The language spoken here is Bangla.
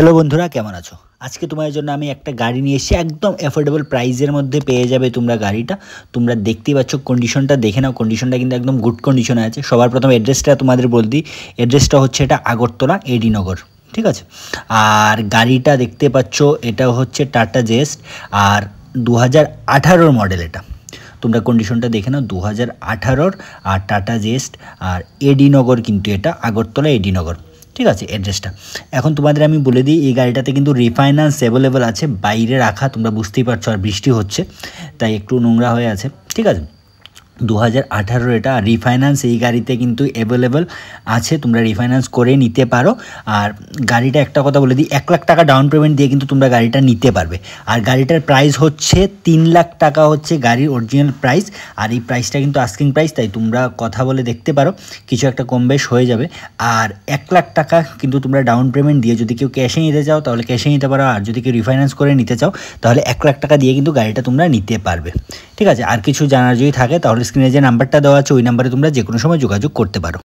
হ্যালো বন্ধুরা, কেমন আছো? আজকে তোমাদের জন্য আমি একটা গাড়ি নিয়ে এসেছি, একদম অ্যাফোর্ডেবল প্রাইসের মধ্যে পেয়ে যাবে তোমরা গাড়িটা। তোমরা দেখতেই পাচ্ছ, কন্ডিশনটা দেখে নাও। কন্ডিশনটা কিন্তু একদম গুড কন্ডিশনে আছে। সবার প্রথম অ্যাড্রেসটা তোমাদের বল দিই। অ্যাড্রেসটা হচ্ছে এটা আগরতলা এডি নগর, ঠিক আছে? আর গাড়িটা দেখতে পাচ্ছ, এটা হচ্ছে টাটা জেস্ট, আর 2018 মডেল। এটা তোমরা কন্ডিশনটা দেখে নাও, 2018 আর টাটা জেস্ট আর এডি নগর, কিন্তু এটা আগরতলা এডি নগর, ঠিক আছে অ্যাড্রেসটা। এখন তোমাদের আমি বলে দিই, এই গাড়িটাতে কিন্তু রিফাইন্যান্স অ্যাভেলেবেল আছে, বাইরে রাখা, তোমরা বুঝতেই পারছো, আর বৃষ্টি হচ্ছে তাই একটু নোংরা হয়ে আছে, ঠিক আছে? 2018 এটা। রিফাইন্যান্স এই গাড়িতে কিন্তু অ্যাভেলেবেল আছে, তোমরা রিফাইন্যান্স করে নিতে পারো। আর গাড়িটা একটা কথা বলে দিই, 1 লাখ টাকা ডাউন পেমেন্ট দিয়ে কিন্তু তোমরা গাড়িটা নিতে পারবে। আর গাড়িটার প্রাইস হচ্ছে 3 লাখ টাকা হচ্ছে গাড়ির অরিজিনাল প্রাইস। আর এই প্রাইসটা কিন্তু আস্কিং প্রাইস, তাই তোমরা কথা বলে দেখতে পারো, কিছু একটা কম বেশ হয়ে যাবে। আর 1 লাখ টাকা কিন্তু তোমরা ডাউন পেমেন্ট দিয়ে, যদি কেউ ক্যাশে নিতে চাও তাহলে ক্যাশে নিতে পারো, আর যদি কেউ রিফাইন্যান্স করে নিতে চাও তাহলে 1 লাখ টাকা দিয়ে কিন্তু গাড়িটা তোমরা নিতে পারবে, ঠিক আছে? আর কিছু জানার যদি থাকে তাহলে স্ক্রিনে যে নাম্বারটা দেওয়া আছে ওই নাম্বারে তোমরা যে কোনো সময় যোগাযোগ করতে পারো।